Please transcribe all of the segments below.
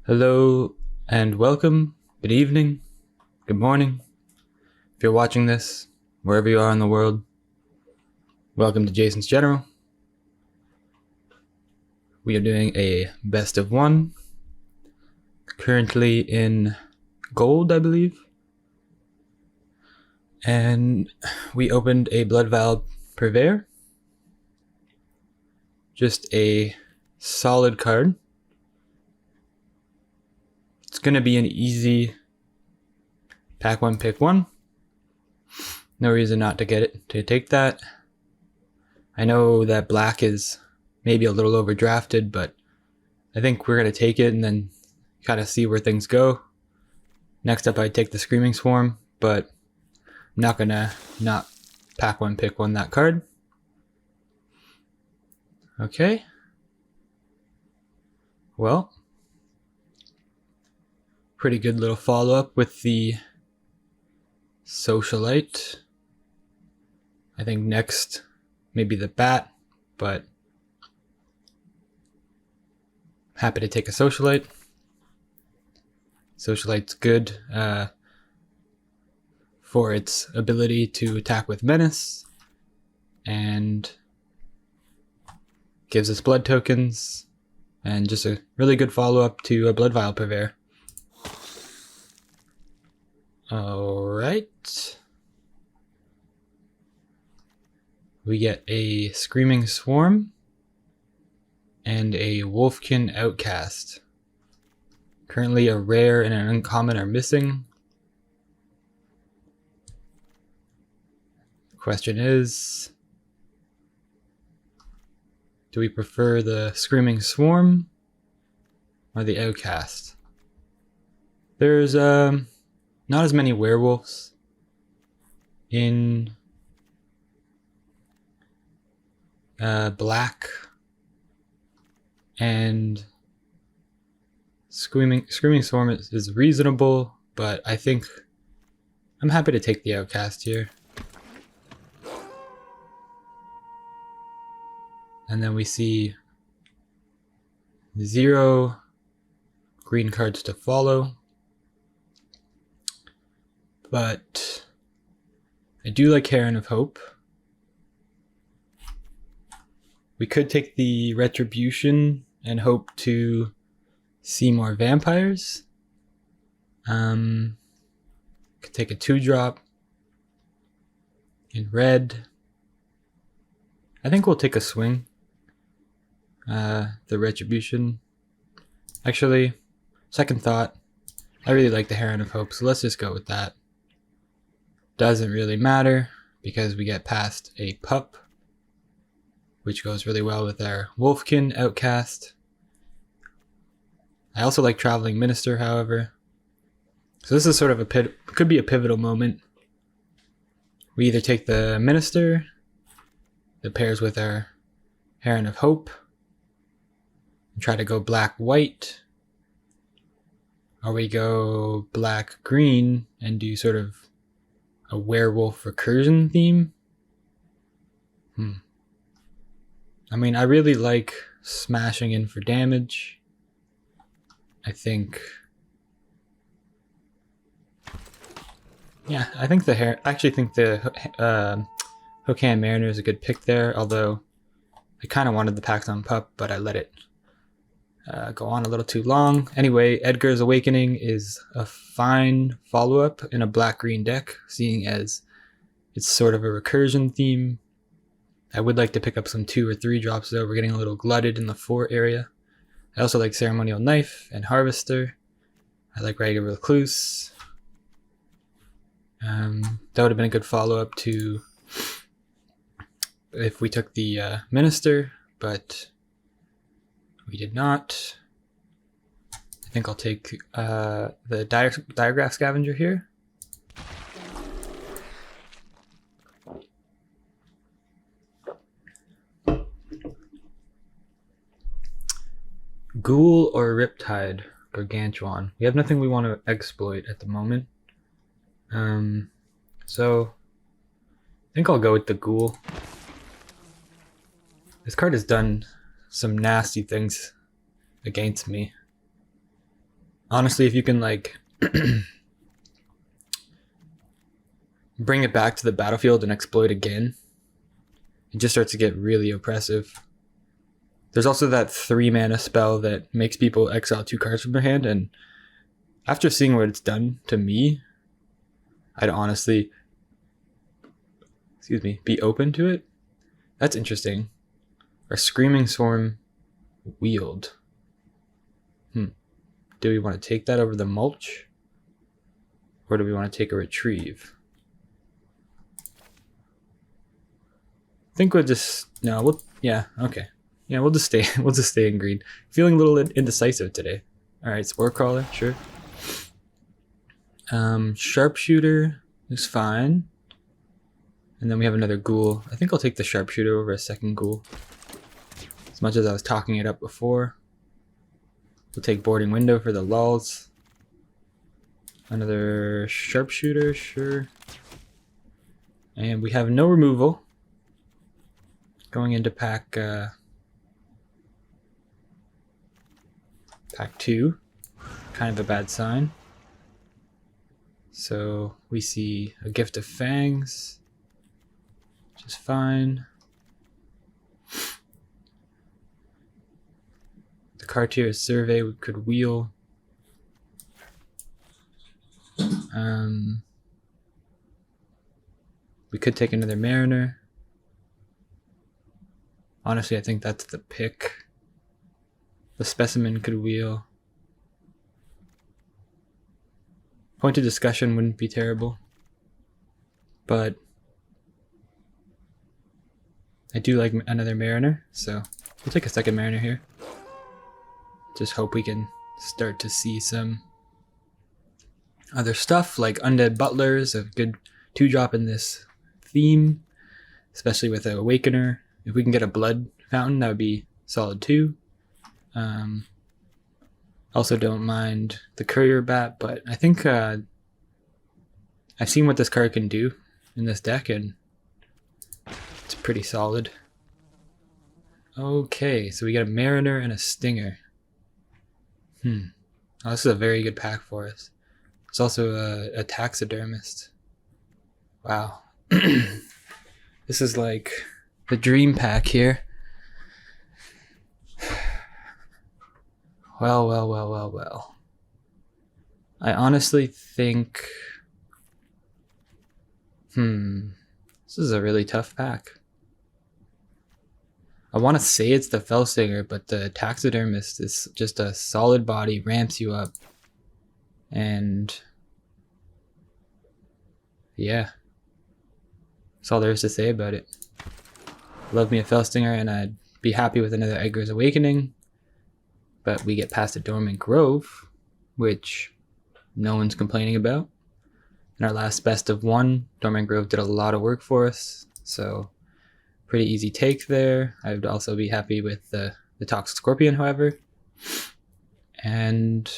Hello and welcome. Good evening. Good morning. If you're watching this, wherever you are in the world, welcome to Jason's General. We are doing a best of one. Currently in gold, I believe. And we opened a blood vial purveyor. Just a solid card. It's going to be an easy pack one, pick one. No reason not to get it, to take that. I know that black is maybe a little overdrafted, but I think we're going to take it and then kind of see where things go. Next up, I'd take the Screaming Swarm, but I'm not going to not pack one, pick one that card. Okay. Well, pretty good little follow-up with the Socialite. I think next maybe the Bat, but happy to take a Socialite. Socialite's good for its ability to attack with Menace and gives us blood tokens and just a really good follow-up to a blood vial purveyor. Alright. We get a Screaming Swarm and a Wolfkin Outcast. Currently a rare and an uncommon are missing. The question is, do we prefer the Screaming Swarm or the Outcast? There's not as many werewolves in black, and Screaming Swarm is reasonable, but I think I'm happy to take the Outcast here. And then we see 0 green cards to follow. But I do like Heron of Hope. We could take the Retribution and hope to see more vampires. Could take a 2-drop in red. I think we'll take a swing. The Retribution. Actually, second thought, I really like the Heron of Hope, so let's just go with that. Doesn't really matter because we get past a pup, which goes really well with our Wolfkin Outcast. I also like Traveling Minister, however. So this is sort of could be a pivotal moment. We either take the Minister that pairs with our Heron of Hope and try to go black-white, or we go black-green and do sort of a werewolf recursion theme. I mean, I really like smashing in for damage. I think the Hokan Mariner is a good pick there, although I kind of wanted the Paxton Pup, but I let it go on a little too long. Anyway, Edgar's Awakening is a fine follow-up in a black-green deck, seeing as it's sort of a recursion theme. I would like to pick up some 2 or 3 drops though. We're getting a little glutted in the 4 area. I also like Ceremonial Knife and Harvester. I like Ragged Recluse. That would have been a good follow-up to if we took the Minister, but we did not. I think I'll take the Diagraph Scavenger here. Ghoul or Riptide Gargantuan. We have nothing we want to exploit at the moment. So I think I'll go with the Ghoul. This card has done some nasty things against me. Honestly, if you can like bring it back to the battlefield and exploit again, it just starts to get really oppressive. There's also that 3 mana spell that makes people exile 2 cards from their hand, and after seeing what it's done to me, I'd honestly, be open to it. That's interesting. Our Screaming Swarm wield. Do we want to take that over the mulch? Or do we want to take a retrieve? I think we'll just, no, we'll, yeah, okay. Yeah, we'll just stay in green. Feeling a little indecisive today. Alright, Spore Crawler, sure. Sharpshooter is fine. And then we have another ghoul. I think I'll take the Sharpshooter over a second ghoul. As much as I was talking it up before. We'll take Boarding Window for the lulls. Another Sharpshooter, sure. And we have no removal. Going into pack 2. Kind of a bad sign. So we see a Gift of Fangs, which is fine. The card here is Survey. We could wheel. We could take another Mariner. Honestly, I think that's the pick. The Specimen could wheel. Point of Discussion wouldn't be terrible. But I do like another Mariner, so we'll take a second Mariner here. Just hope we can start to see some other stuff, like Undead Butlers, a good 2-drop in this theme, especially with an Awakener. If we can get a Blood Fountain, that would be solid too. Also don't mind the Courier Bat, but I think I've seen what this card can do in this deck, and it's pretty solid. Okay, so we got a Mariner and a Stinger. Oh, this is a very good pack for us. It's also a Taxidermist. Wow. This is like the dream pack here. Well. I honestly think... This is a really tough pack. I want to say it's the Felsinger, but the Taxidermist is just a solid body, ramps you up. And... yeah. That's all there is to say about it. Love me a Felsinger, and I'd be happy with another Edgar's Awakening. But we get past a Dormant Grove, which no one's complaining about. In our last best of 1, Dormant Grove did a lot of work for us, so pretty easy take there. I would also be happy with the Toxic Scorpion, however. And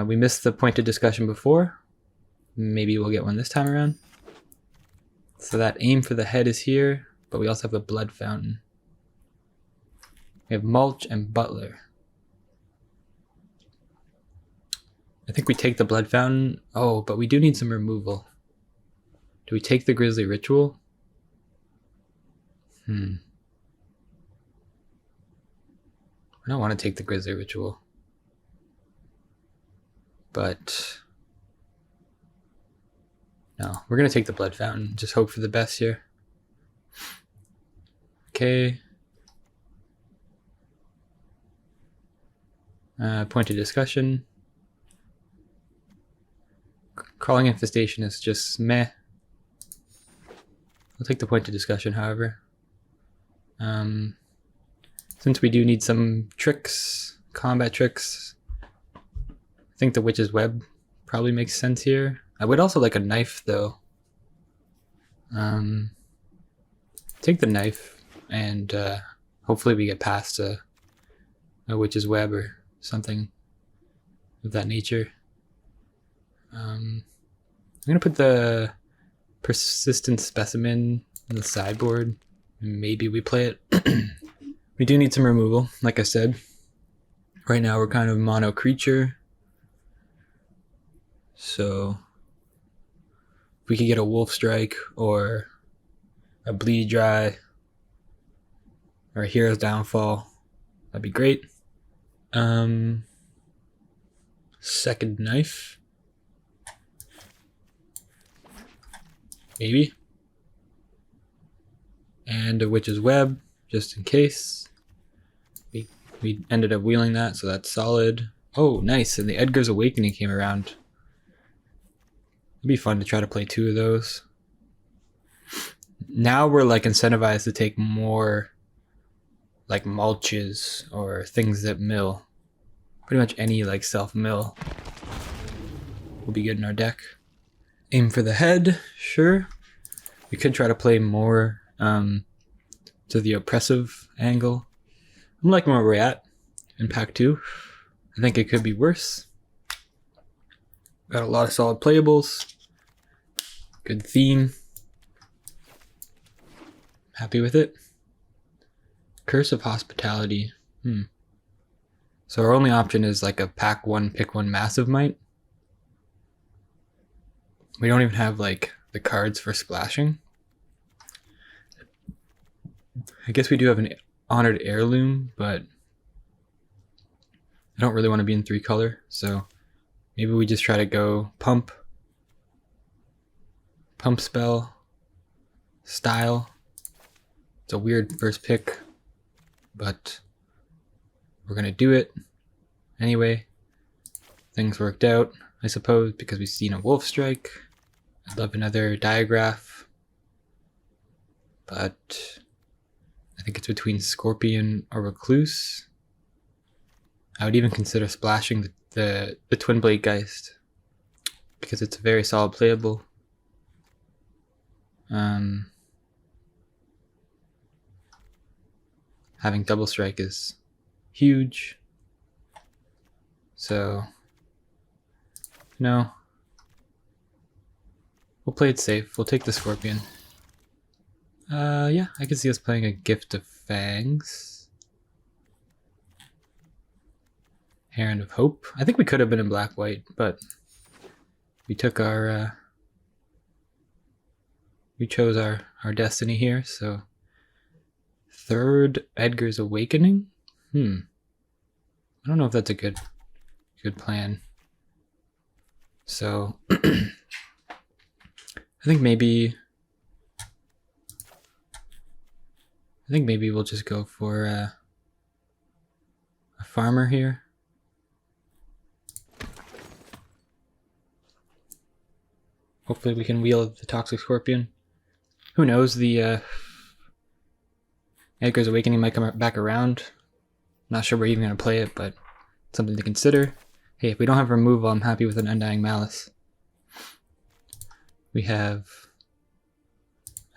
we missed the Point of Discussion before. Maybe we'll get one this time around. So that Aim for the Head is here, but we also have a Blood Fountain. We have Mulch and Butler. I think we take the Blood Fountain. Oh, but we do need some removal. Do we take the Grisly Ritual? I don't want to take the Grisly Ritual. But... no, we're going to take the Blood Fountain. Just hope for the best here. Okay. Point of Discussion. Crawling Infestation is just meh. I'll take the Point of Discussion, however. Since we do need some tricks, combat tricks, I think the Witch's Web probably makes sense here. I would also like a knife, though. Take the knife, and hopefully we get past a Witch's Web or something of that nature. I'm going to put the Persistent Specimen on the sideboard. Maybe we play it. We do need some removal, like I said. Right now we're kind of mono creature. So if we could get a Wolf Strike or a Bleed Dry or a Hero's Downfall, that'd be great. Second Knife. Maybe. And a Witch's Web, just in case. We ended up wheeling that, so that's solid. Oh, nice, and the Edgar's Awakening came around. It'd be fun to try to play 2 of those. Now we're like incentivized to take more like mulches or things that mill. Pretty much any like self-mill will be good in our deck. Aim for the head, sure. We could try to play more to the oppressive angle. I'm liking where we're at in pack 2. I think it could be worse. Got a lot of solid playables. Good theme. Happy with it. Curse of Hospitality. So our only option is like a pack 1, pick 1 Massive Might. We don't even have like the cards for splashing. I guess we do have an Honored Heirloom, but I don't really want to be in 3 color, so maybe we just try to go pump spell, style. It's a weird first pick, but we're gonna do it anyway. Things worked out, I suppose, because we've seen a Wolf Strike. I'd love another Diagraph, but I think it's between Scorpion or Recluse. I would even consider splashing the Twin Blade Geist because it's a very solid playable. Having Double Strike is huge. So, no. We'll play it safe. We'll take the Scorpion. Yeah, I can see us playing a Gift of Fangs. Heron of Hope. I think we could have been in black-white, but we took our, we chose our destiny here, so. Third Edgar's Awakening? I don't know if that's a good plan. So, I think maybe we'll just go for a farmer here. Hopefully we can wheel the Toxic Scorpion. Who knows, the Edgar's Awakening might come back around. Not sure we're even going to play it, but something to consider. Hey, if we don't have removal, I'm happy with an Undying Malice. We have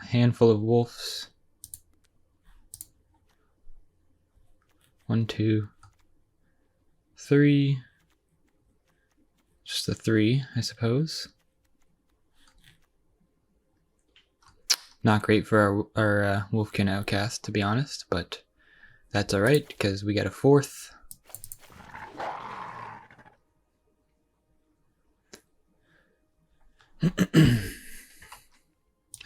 a handful of wolves. 1, 2, 3. Just the 3, I suppose. Not great for our Wolfkin Outcast, to be honest, but that's alright, because we got a 4th. I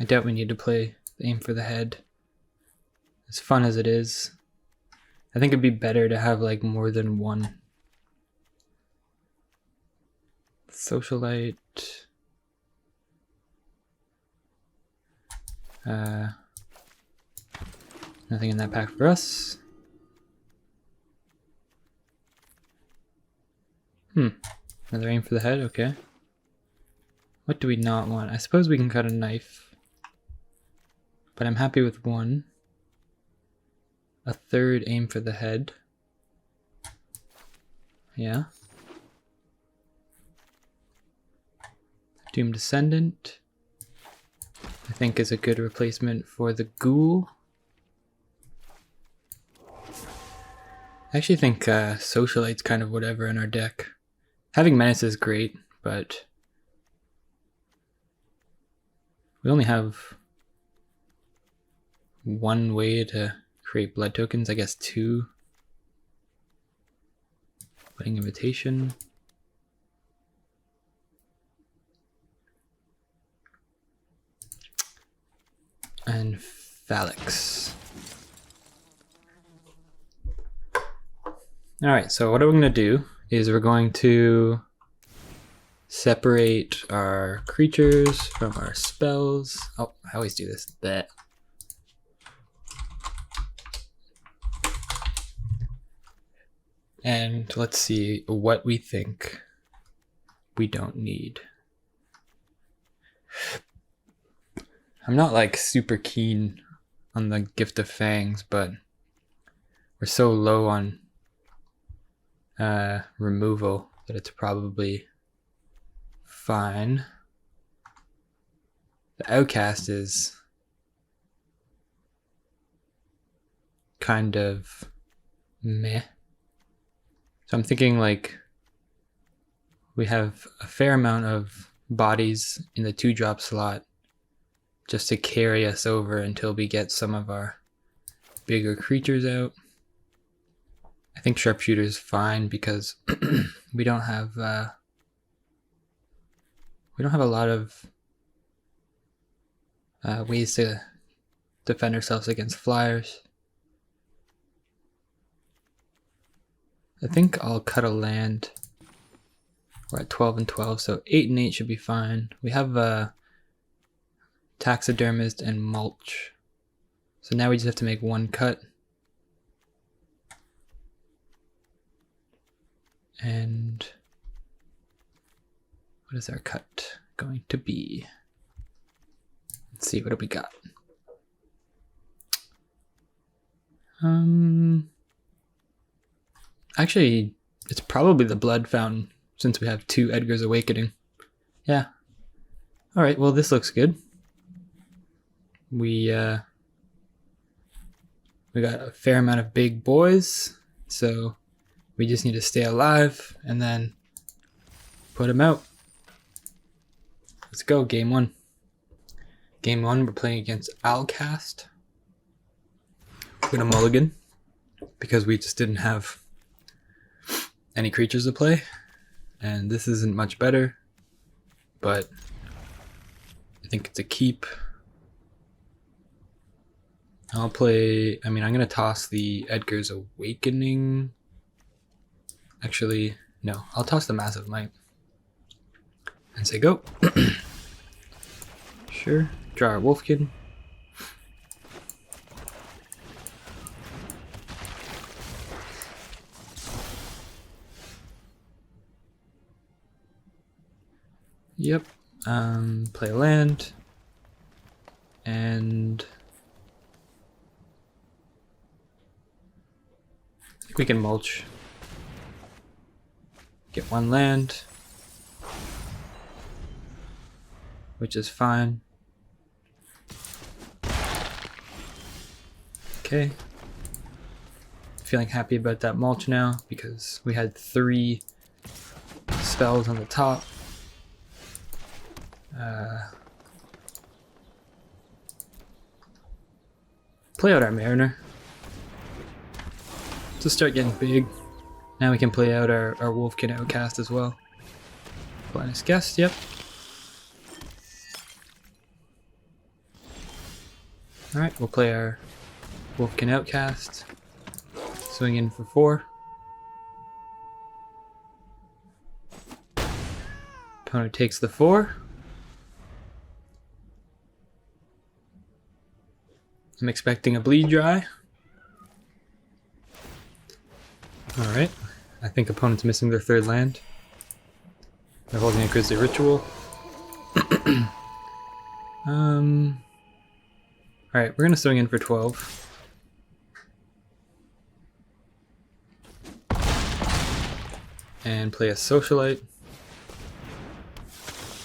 doubt we need to play Aim for the Head. As fun as it is, I think it'd be better to have like more than one. Socialite. Nothing in that pack for us. Another Aim for the Head, okay. What do we not want? I suppose we can cut a knife. But I'm happy with 1. A 3rd Aim for the Head. Yeah. Doom Descendant, I think, is a good replacement for the Ghoul. I actually think Socialite's kind of whatever in our deck. Having Menace is great, but we only have one way to create blood tokens, I guess 2. Wedding Invitation. and Phalanx. Alright, so what we're going to do is we're going to separate our creatures from our spells. Oh, I always do this. That. And let's see what we think we don't need. I'm not like super keen on the Gift of Fangs, but we're so low on removal that it's probably fine. The Outcast is kind of meh. So I'm thinking like we have a fair amount of bodies in the 2-drop slot just to carry us over until we get some of our bigger creatures out. I think Sharpshooter is fine because we don't have a lot of ways to defend ourselves against flyers. I think I'll cut a land. We're at 12 and 12, so 8 and 8 should be fine. We have Taxidermist and Mulch. So now we just have to make one cut. And what is our cut going to be? Let's see, what do we got? Actually, it's probably the Blood Fountain since we have 2 Edgar's Awakening. Yeah. Alright, well this looks good. We got a fair amount of big boys, so we just need to stay alive and then put them out. Let's go, game 1. Game 1, we're playing against Alcast. We're gonna mulligan because we just didn't have any creatures to play, and this isn't much better, but I think it's a keep. I'm gonna toss the Edgar's Awakening. Actually, no, I'll toss the Massive Might and say go. Sure, draw our Wolfkin. Yep, play a land, and I think we can mulch. Get 1 land, which is fine. Okay, feeling happy about that mulch now because we had 3 spells on the top. Play out our Mariner to start getting big. Now we can play out our Wolfkin Outcast as well. Blindness Guest, yep. Alright, we'll play our Wolfkin Outcast. Swing in for 4. Opponent takes the 4. I'm expecting a bleed dry. Alright, I think opponent's missing their 3rd land. They're holding a Grisly Ritual. Alright, we're gonna swing in for 12. And play a Socialite.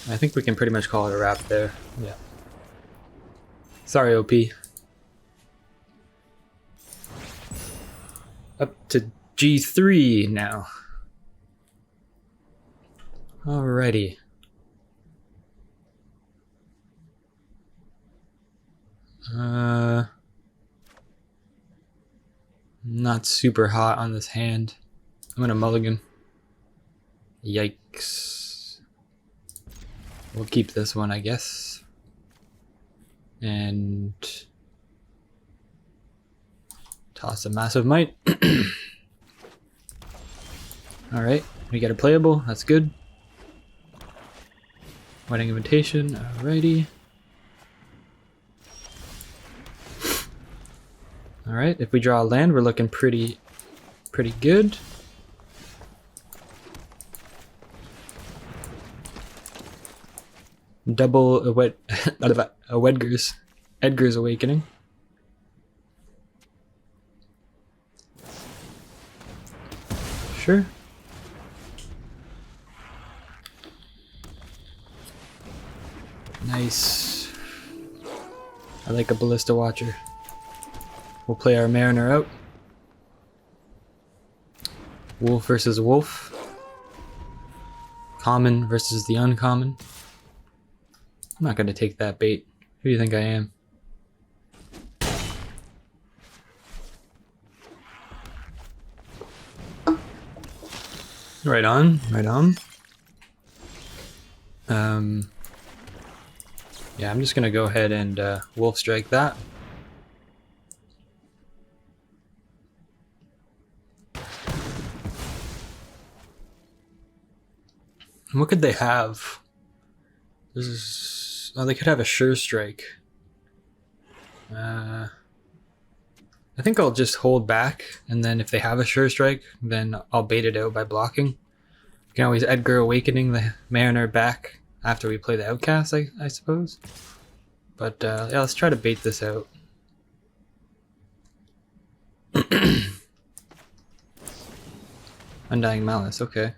I think we can pretty much call it a wrap there. Yeah. Sorry, OP. Up to G3 now. Alrighty. Not super hot on this hand. I'm gonna mulligan. Yikes. We'll keep this one, I guess. And Toss a massive might. Alright, we get a playable, that's good. Wedding invitation, alrighty. Alright, if we draw a land, we're looking pretty good. Double a Edgar's Awakening. Sure. Nice. I like a Ballista Watcher. We'll play our Mariner out. Wolf versus Wolf. Common versus the uncommon. I'm not gonna take that bait. Who do you think I am? Right on, right on. Yeah, I'm just gonna go ahead and Wolf Strike that. And what could they have? This is... oh, they could have a Sure Strike. I think I'll just hold back, and then if they have a Sure Strike, then I'll bait it out by blocking. You can always Edgar Awakening the Mariner back after we play the Outcast, I suppose. But yeah, let's try to bait this out. Undying Malice, okay.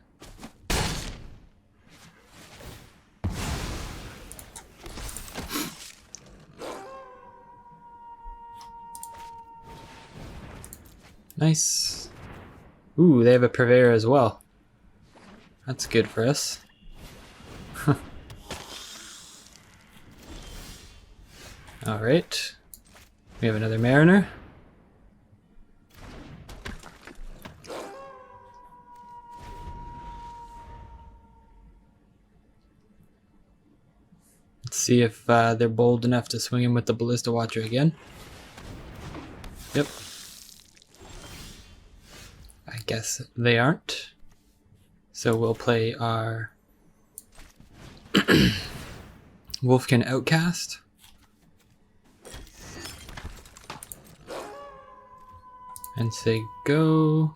Nice. Ooh, they have a Purveyor as well. That's good for us. Alright. We have another Mariner. Let's see if they're bold enough to swing him with the Ballista Watcher again. Yep. I guess they aren't. So we'll play our Wolfkin Outcast. And say go.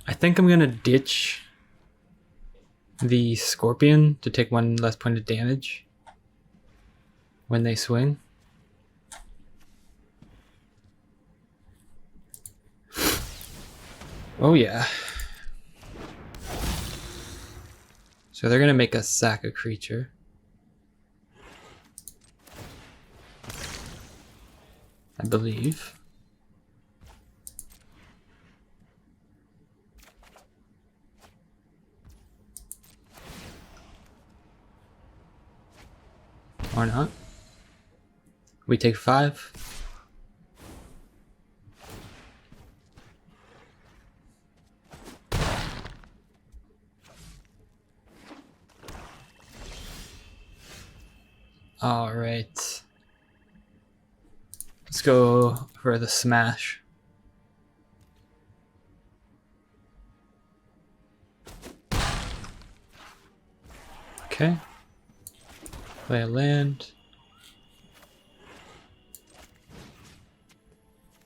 I think I'm gonna ditch the Scorpion to take one less point of damage when they swing. Oh yeah. So they're gonna make us sack a creature. I believe. Or not. We take 5. All right. Let's go for the smash. Okay. Play a land.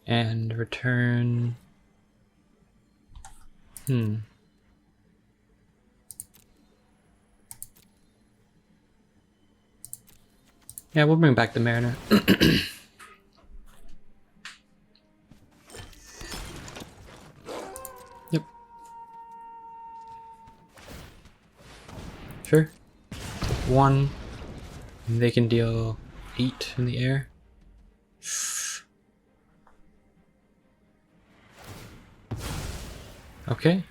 And return. Yeah, we'll bring back the Mariner. Yep. Sure. 1. They can deal 8 in the air. Okay.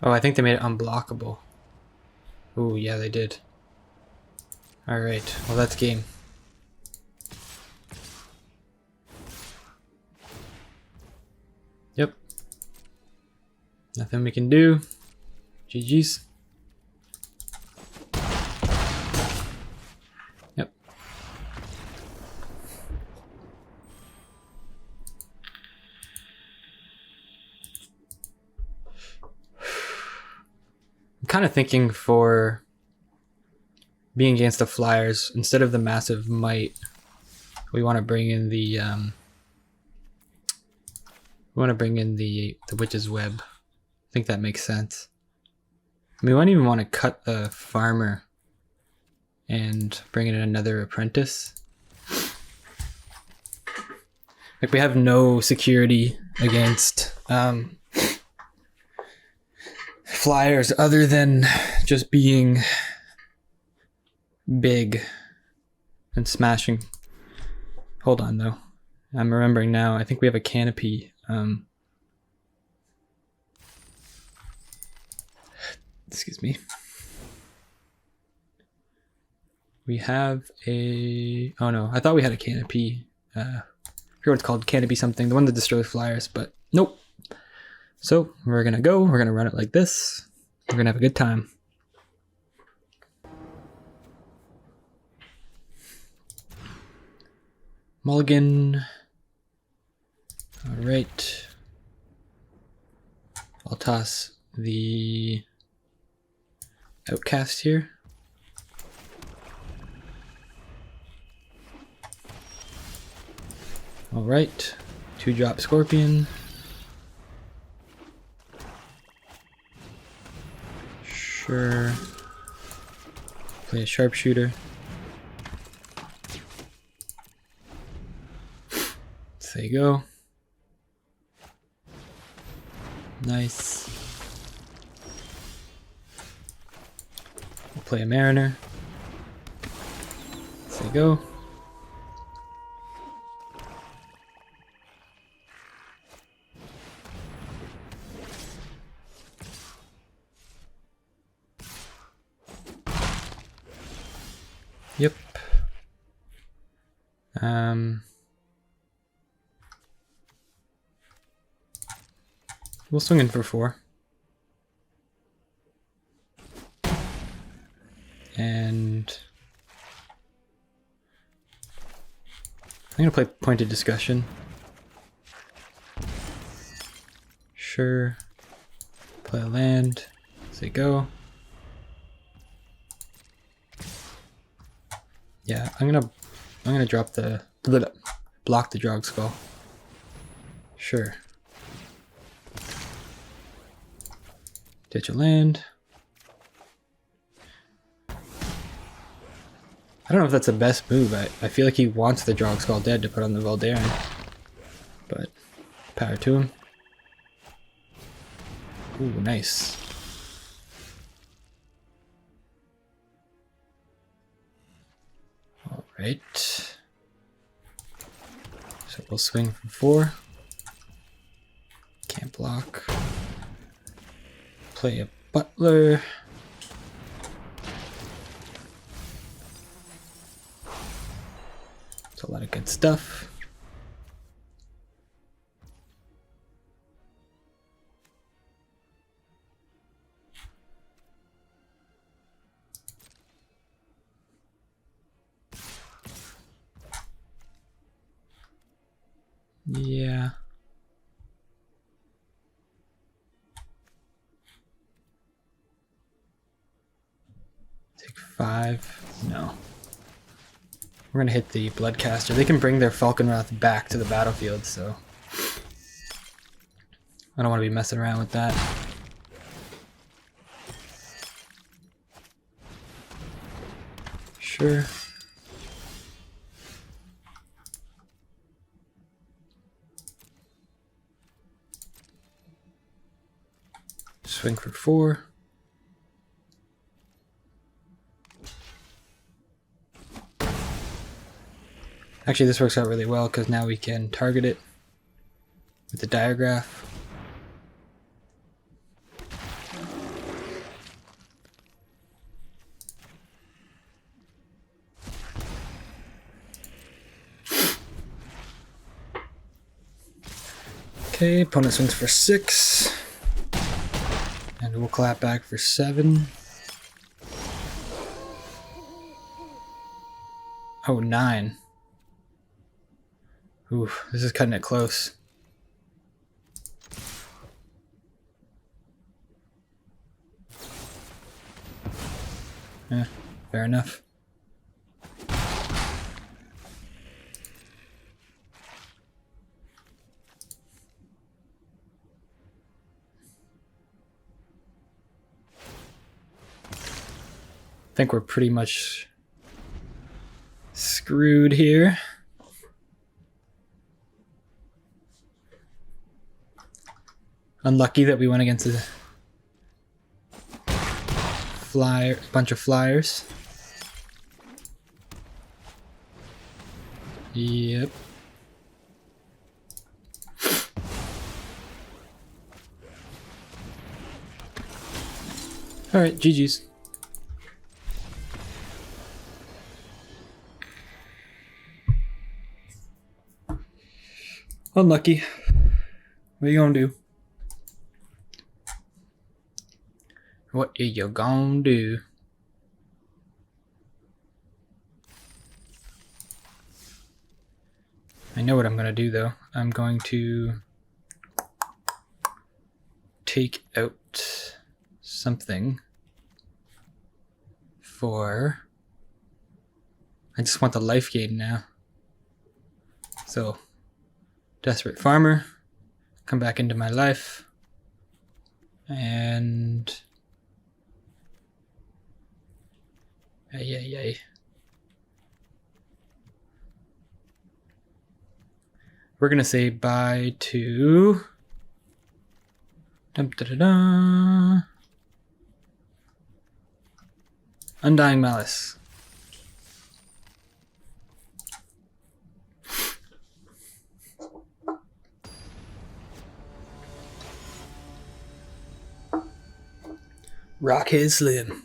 Oh, I think they made it unblockable. Ooh, yeah, they did. Alright, well that's game. Nothing we can do. GG's. Yep. I'm kind of thinking for being against the Flyers, instead of the massive might, we want to bring in the witch's web. I think that makes sense. I mean, we don't even want to cut the farmer and bring in another apprentice. Like, we have no security against Flyers other than just being big and smashing. Hold on though, I'm remembering now. I think we have a canopy. Excuse me. We have a... Oh no, I thought we had a canopy. I forget what it's called, canopy something. The one that destroys Flyers, but nope. So we're gonna run it like this. We're gonna have a good time. Mulligan. All right. I'll toss the outcast here. All right. 2-drop Scorpion. Sure. Play a Sharpshooter. There you go. Nice. We'll play a Mariner. There you go. Yep. We'll swing in for 4. And I'm gonna play Pointed Discussion. Sure. Play a land. Say go. Yeah, I'm gonna drop the block the Drog Skull. Sure. Ditch a land. I don't know if that's the best move. I feel like he wants the Drog Skull dead to put on the Voldaren. But power to him. Ooh, nice. Alright. So we'll swing for 4. Can't block. Play a Butler. It's a lot of good stuff. Yeah. Take 5. No. We're gonna hit the Bloodcaster. They can bring their Falconwrath back to the battlefield, so I don't want to be messing around with that. Sure. Swing for 4. Actually, this works out really well because now we can target it with the Diagraph. Okay, opponent swings for 6. And we'll clap back for 7. Oh, 9. Ooh, this is cutting it close. Yeah, fair enough. I think we're pretty much screwed here. Unlucky that we went against a bunch of flyers. Yep. All right, GG's. Unlucky. What are you gonna do? What are you gonna do? I know what I'm gonna do though. I'm going to take out something for... I just want the life gain now. So, Desperate Farmer, come back into my life, and ay. We're gonna say bye to Undying Malice. Rockhead Slim.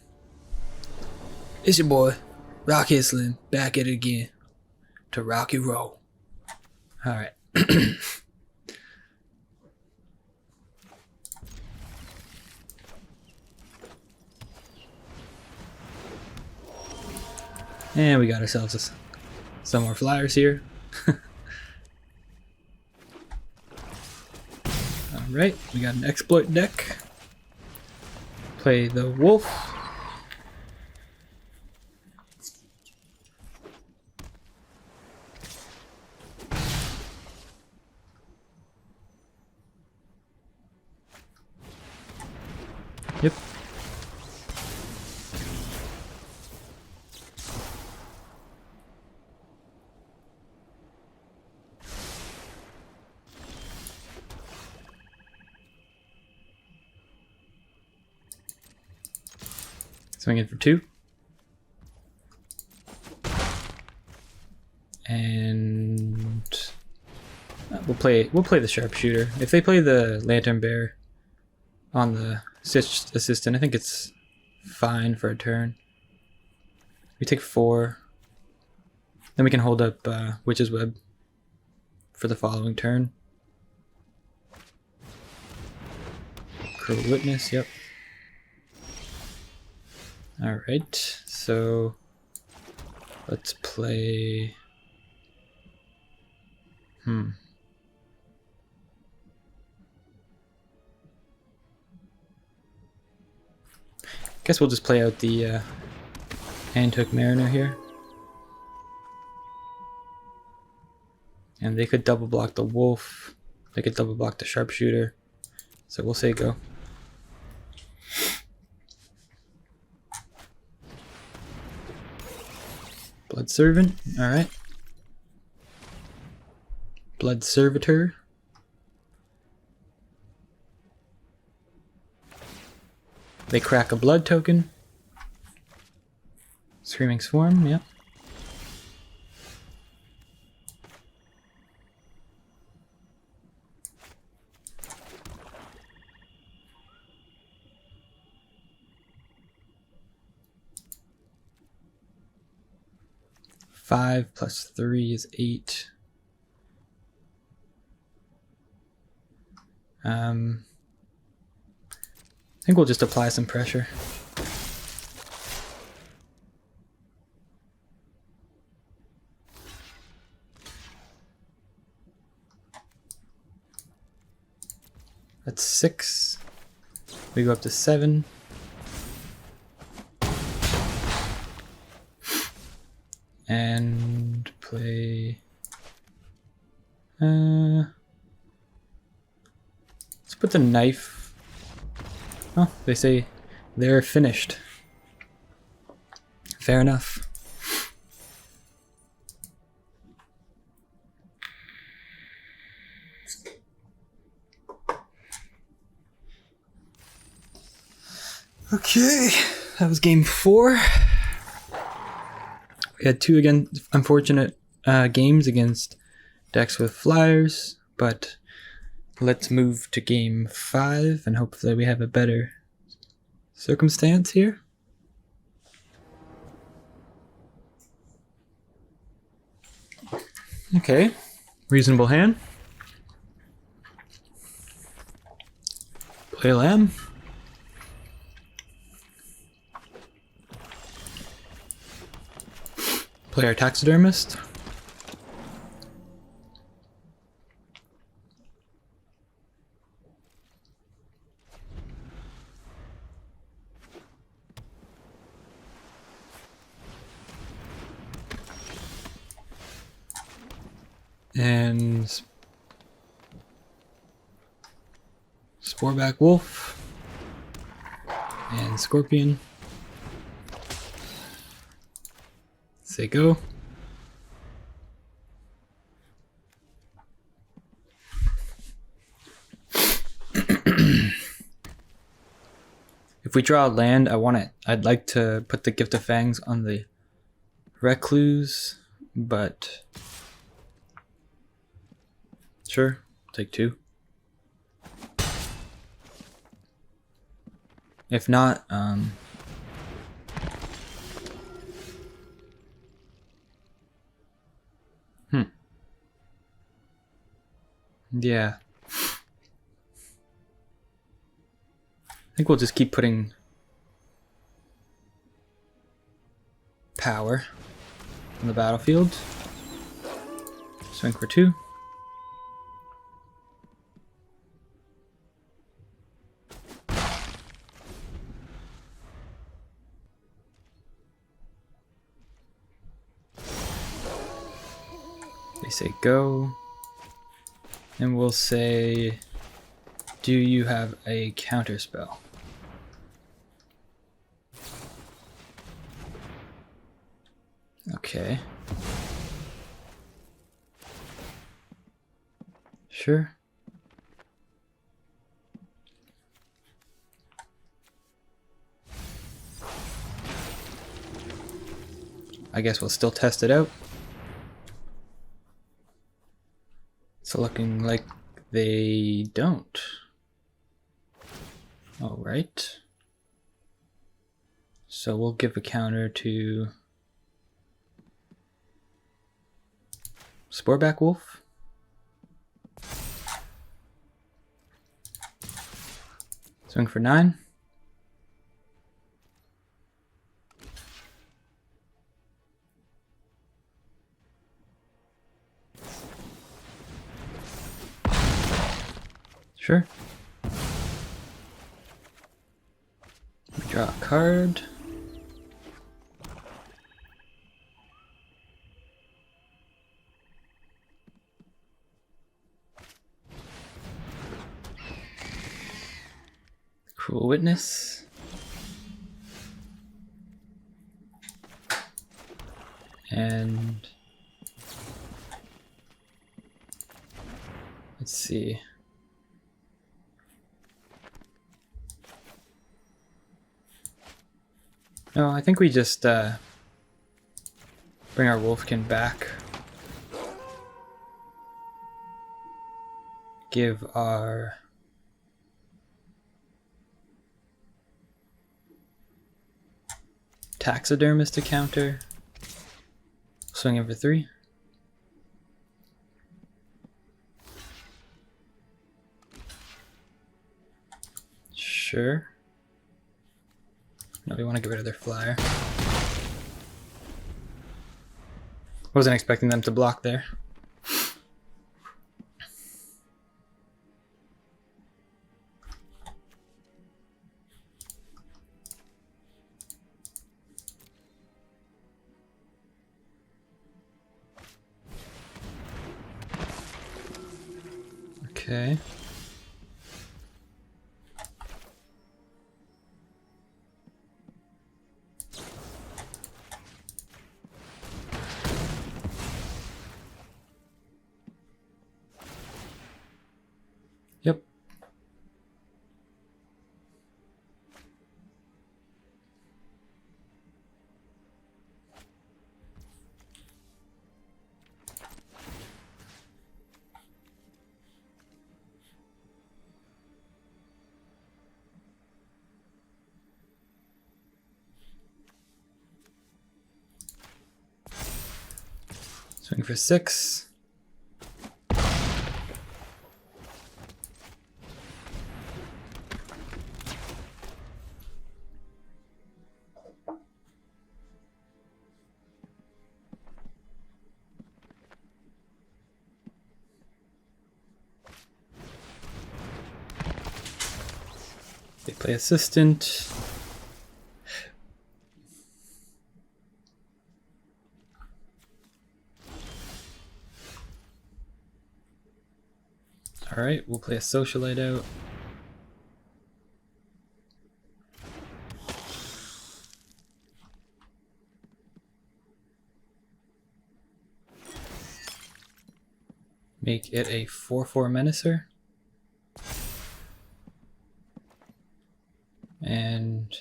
It's your boy, Rockhead Slim, back at it again to rock and roll. Alright. And we got ourselves some more flyers here. Alright, we got an exploit deck. Play the wolf. Yep. Swing in for 2. And we'll play the sharpshooter. If they play the lantern bear on the assistant, I think it's fine for a turn. We take 4. Then we can hold up Witch's Web for the following turn. Cruel Witness, yep. Alright, so let's play... Guess we'll just play out the Handhook Mariner here. And they could double block the wolf. They could double block the sharpshooter. So we'll say go. Blood Servant, alright. Blood Servitor. They crack a blood token. Screaming Swarm, yep. Five plus 3 is 8. think we'll just apply some pressure. That's 6. We go up to 7. And play... let's put the knife... Oh, they say they're finished. Fair enough. Okay, that was game 4. We had 2 again unfortunate games against decks with flyers, but let's move to game 5 and hopefully we have a better circumstance here. Okay, reasonable hand. Play lamb. Play our taxidermist. And Sporeback Wolf and Scorpion. Say go. If we draw a land, I'd like to put the Gift of Fangs on the Recluse, but sure, take 2. If not, yeah. I think we'll just keep putting power on the battlefield. Swing for 2. They say go. And we'll say, do you have a counter spell? Okay. Sure. I guess we'll still test it out. It's looking like they don't. All right. So we'll give a counter to Sporeback Wolf. Swing for 9. Sure. We draw a card. Cruel Witness. And let's see. No, I think we just bring our Wolfkin back. Give our Taxidermist a counter. Swing over 3. Sure. No, we want to get rid of their flyer. Wasn't expecting them to block there. Okay. Yep. Swing for 6. They play assistant. Alright, we'll play a socialite out. Make it a 4/4 menacer. And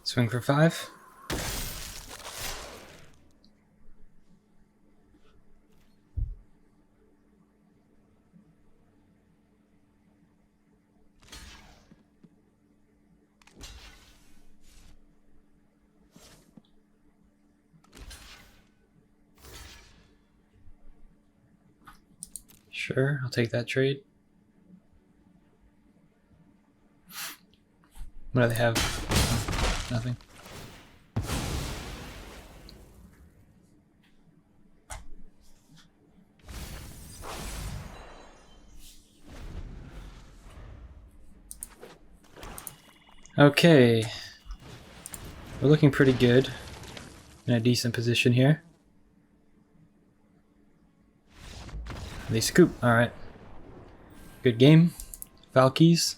swing for 5. Sure, I'll take that trade. What do they have? Oh, nothing. Okay. We're looking pretty good. In a decent position here. They scoop. Alright. Good game. Falkies.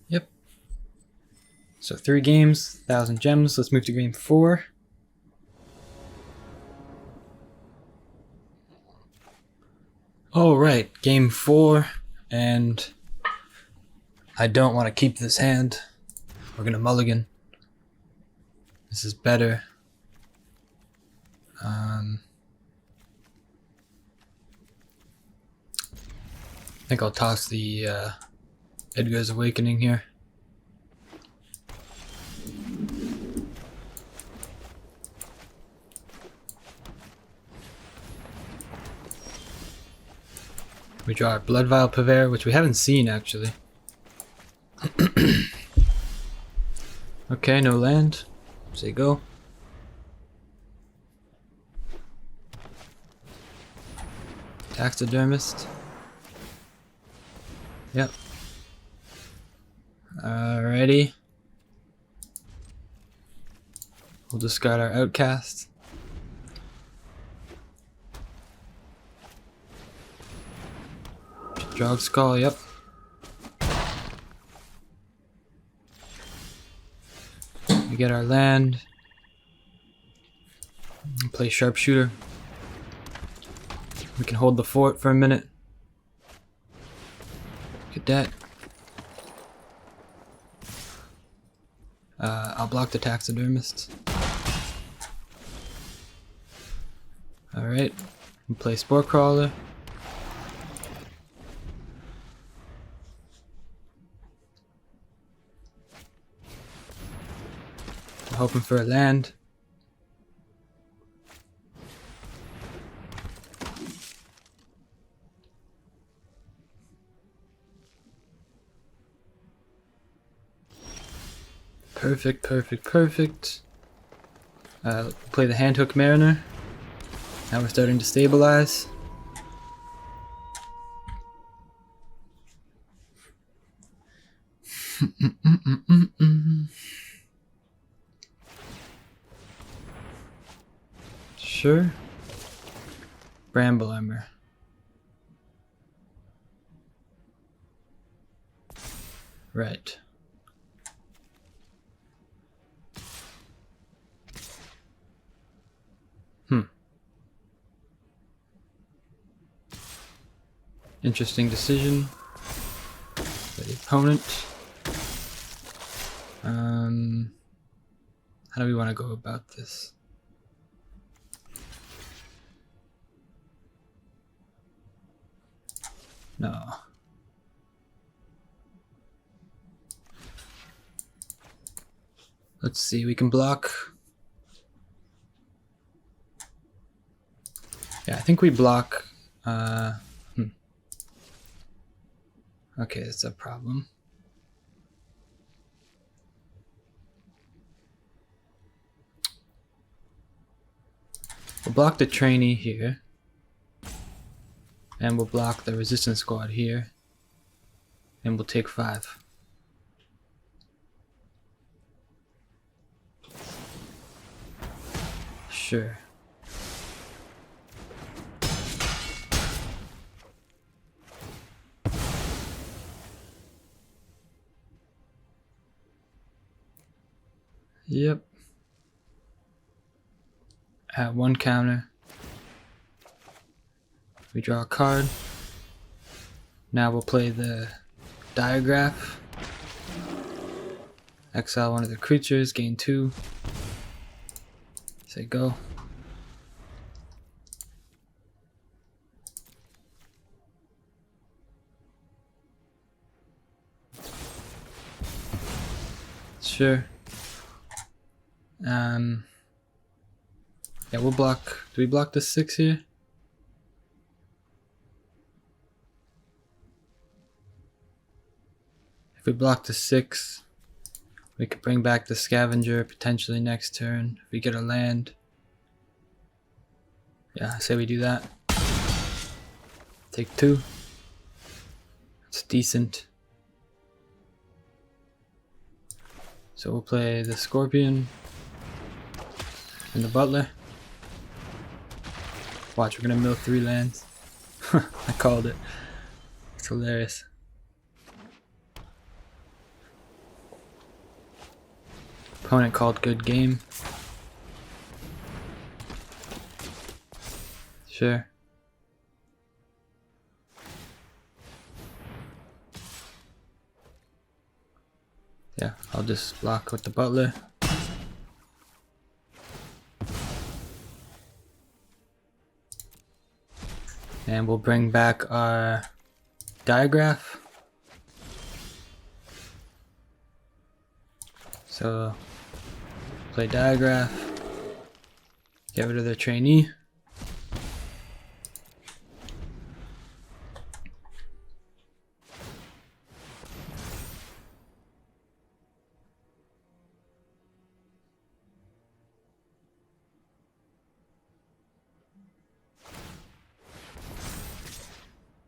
Yep. So 3 games, 1,000 gems. Let's move to game 4. Alright, game 4, and I don't want to keep this hand. We're gonna mulligan. This is better. I think I'll toss the Edgar's Awakening here. We draw our Blood Vial Purveyor, which we haven't seen actually. Okay, no land. Say go. Taxidermist. Yep. Alrighty. We'll discard our Outcast. Jog Skull, yep. We get our land. Play Sharpshooter. We can hold the fort for a minute. Get that. I'll block the Taxidermist. Alright, we'll play Spore Crawler. I'm hoping for a land. Perfect, perfect, perfect. Play the Handhook Mariner. Now we're starting to stabilize. Sure. Bramble Emmer. Right. Interesting decision by the opponent. How do we want to go about this? No. Let's see, we can block. Yeah, I think we block. Okay, that's a problem. We'll block the trainee here. And we'll block the resistance squad here. And we'll take 5. Sure. Yep. At 1 counter. We draw a card. Now we'll play the Diagraph. Exile one of the creatures, gain 2. Say go. Sure. Yeah, we'll block. Do we block the 6 here? If we block the 6, we could bring back the Scavenger potentially next turn if we get a land. Yeah, I say we do that. Take 2. It's decent. So we'll play the Scorpion and the Butler. Watch, we're gonna mill 3 lands. I called it. It's hilarious. Opponent called good game. Sure. Yeah, I'll just block with the Butler. And we'll bring back our Diagraph. So, play Diagraph. Get rid of their trainee.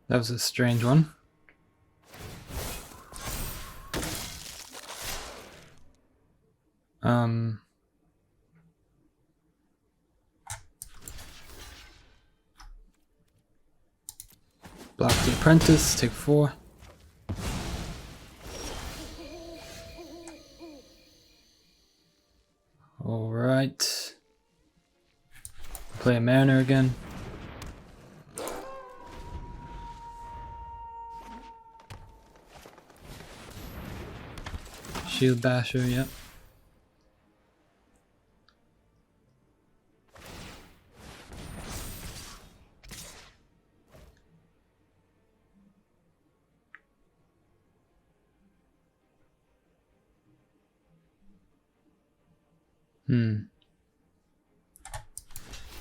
That was a strange one. Block the Apprentice, take 4. Alright. Play a Mariner again. Shield Basher, yep.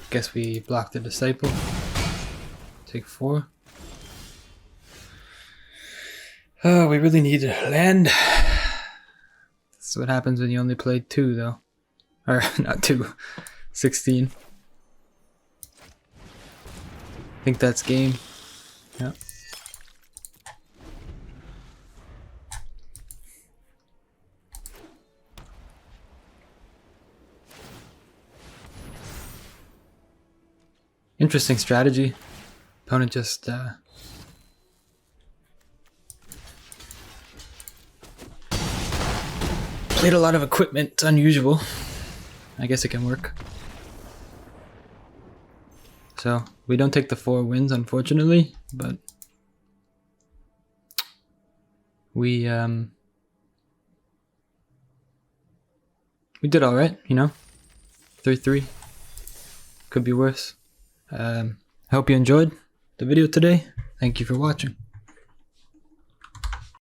Guess we block the disciple. Take 4. Oh, we really need land. That's what happens when you only play 2, though. Or, not 2. 16. I think that's game. Yep. Interesting strategy. Opponent just played a lot of equipment. It's unusual. I guess it can work. So we don't take the 4 wins, unfortunately, but we did all right, you know. 3-3 could be worse. I hope you enjoyed the video today. Thank you for watching.